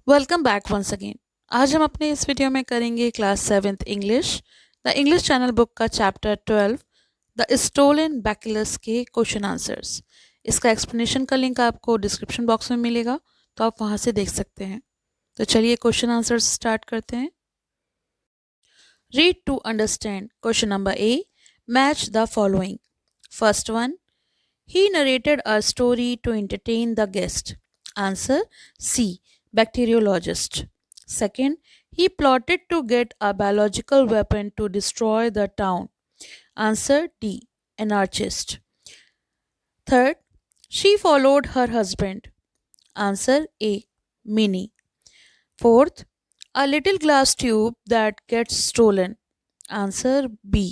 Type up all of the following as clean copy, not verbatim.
Welcome back once again. आज हम अपने इस वीडियो में करेंगे class 7th English the English channel book का चैप्टर 12 द स्टोलन बैक्यूलस के क्वेश्चन आंसर्स। इसका एक्सप्लेनेशन का लिंक आपको डिस्क्रिप्शन बॉक्स में मिलेगा, तो आप वहां से देख सकते हैं। तो चलिए क्वेश्चन आंसर्स स्टार्ट करते हैं। Read to understand. Question number A, match the following. First one, he narrated a story to entertain the guest. Answer C. Bacteriologist. Second, he plotted to get a biological weapon to destroy the town. Answer D. Anarchist. Third, she followed her husband. Answer A. Minnie. Fourth, a little glass tube that gets stolen. Answer B.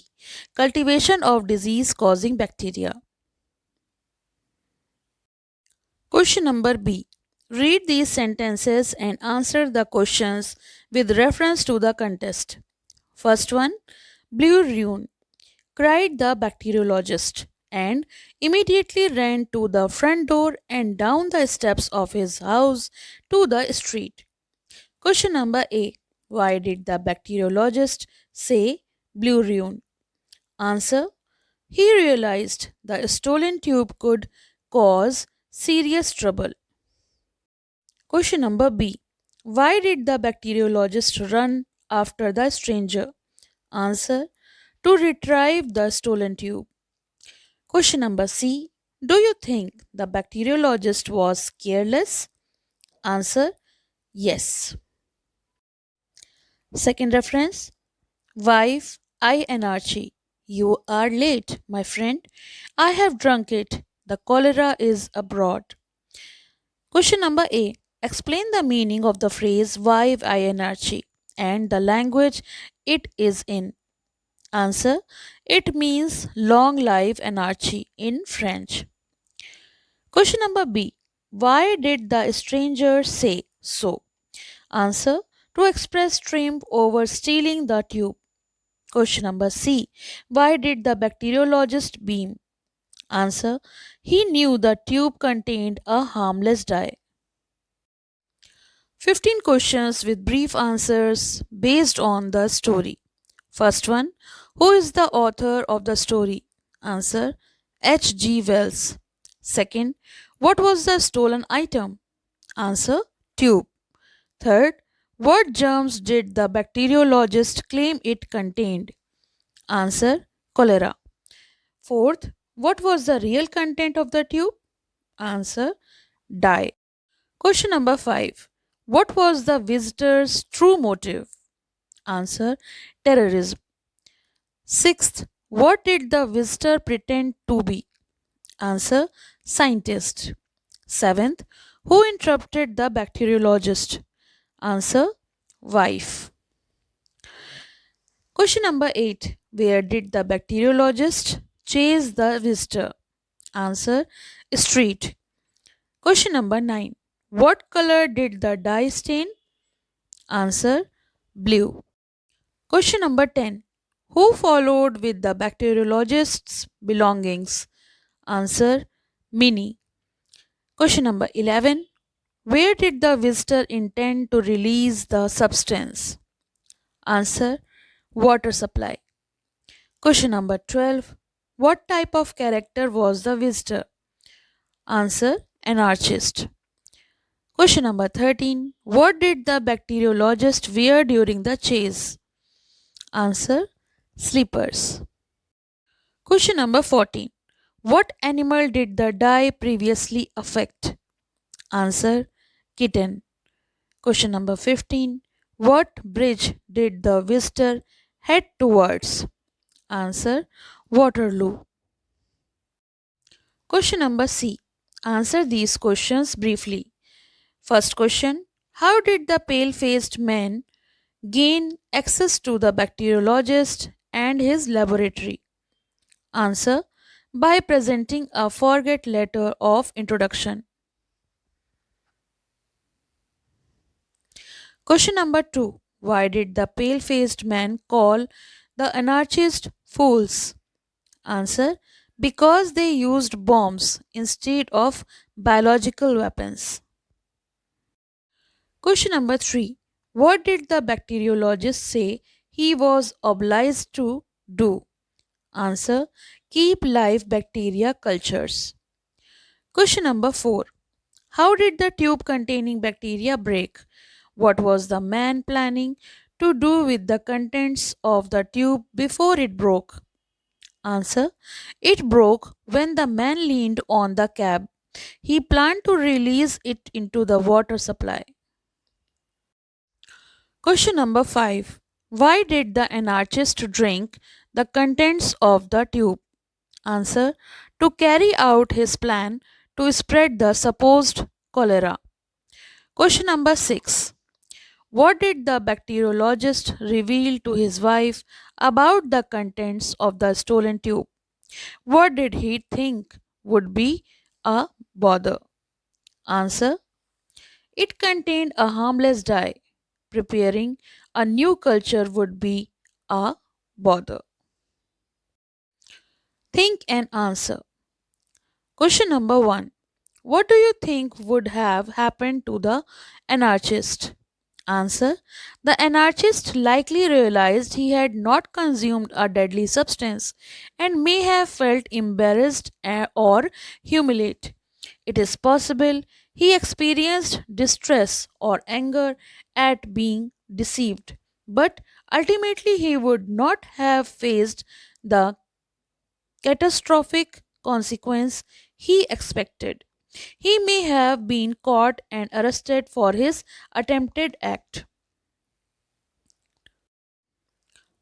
Cultivation of disease causing bacteria. Question number B. Read these sentences and answer the questions with reference to the contest. First one, Blue Rune, cried the bacteriologist, and immediately ran to the front door and down the steps of his house to the street. Question number A. Why did the bacteriologist say Blue Rune? Answer. He realized the stolen tube could cause serious trouble. Question number B. Why did the bacteriologist run after the stranger? Answer. To retrieve the stolen tube. Question number C. Do you think the bacteriologist was careless? Answer. Yes. Second reference. Wife, I anarchy. You are late, my friend. I have drunk it. The cholera is abroad. Question number A. Explain the meaning of the phrase Vive anarchy and the language it is in. Answer. It means long live anarchy in French. Question number B. Why did the stranger say so? Answer. To express triumph over stealing the tube. Question number C. Why did the bacteriologist beam? Answer. He knew the tube contained a harmless dye. 15 questions with brief answers based on the story. First one, who is the author of the story? Answer, H. G. Wells. Second, what was the stolen item? Answer, tube. Third, what germs did the bacteriologist claim it contained? Answer, cholera. Fourth, what was the real content of the tube? Answer, dye. Question number 5. What was the visitor's true motive? Answer, terrorism. Sixth, what did the visitor pretend to be? Answer, scientist. Seventh, who interrupted the bacteriologist? Answer, wife. Question number 8. Where did the bacteriologist chase the visitor? Answer, street. Question number 9. What color did the dye stain? Answer, blue. Question number 10. Who followed with the bacteriologist's belongings? Answer, Minnie. Question number 11. Where did the visitor intend to release the substance? Answer, water supply. Question number 12. What type of character was the visitor? Answer, anarchist. Question number 13. What did the bacteriologist wear during the chase? Answer, slippers. Question number 14. What animal did the dye previously affect? Answer, kitten. Question number 15. What bridge did the visitor head towards? Answer, Waterloo. Question number C. Answer these questions briefly. First question. How did the pale-faced man gain access to the bacteriologist and his laboratory? Answer, by presenting a forget letter of introduction. Question number 2. Why did the pale faced man call the anarchists fools? Answer, because they used bombs instead of biological weapons. Question number 3. What did the bacteriologist say he was obliged to do? Answer. Keep live bacteria cultures. Question number 4. How did the tube containing bacteria break? What was the man planning to do with the contents of the tube before it broke? Answer. It broke when the man leaned on the cap. He planned to release it into the water supply. Question number 5. Why did the anarchist drink the contents of the tube? Answer. To carry out his plan to spread the supposed cholera. Question number 6. What did the bacteriologist reveal to his wife about the contents of the stolen tube? What did he think would be a bother? Answer. It contained a harmless dye. Preparing a new culture would be a bother. Think and answer. Question number 1. What do you think would have happened to the anarchist? Answer. The anarchist likely realized he had not consumed a deadly substance and may have felt embarrassed or humiliated. It is possible he experienced distress or anger at being deceived, but ultimately he would not have faced the catastrophic consequence he expected. He may have been caught and arrested for his attempted act.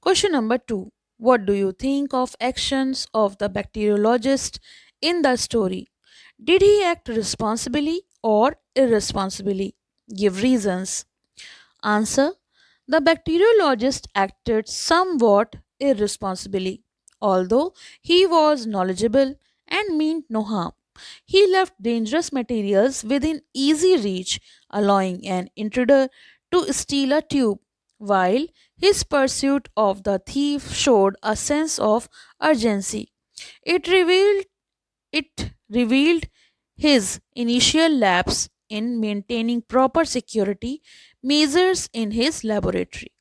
Question number 2. What do you think of actions of the bacteriologist in the story? Did he act responsibly or irresponsibly? Give reasons. Answer. The bacteriologist acted somewhat irresponsibly. Although he was knowledgeable and meant no harm, he left dangerous materials within easy reach, allowing an intruder to steal a tube, while his pursuit of the thief showed a sense of urgency. It revealed it revealed his initial lapse in maintaining proper security measures in his laboratory.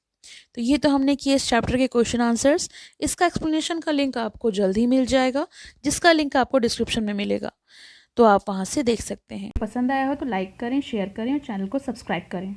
तो ये तो हमने किए इस chapter के question answers. इसका explanation का link आपको जल्द ही मिल जाएगा, जिसका लिंक आपको डिस्क्रिप्शन में मिलेगा, तो आप वहाँ से देख सकते हैं। पसंद आया हो तो लाइक करें, शेयर करें और चैनल को सब्सक्राइब करें।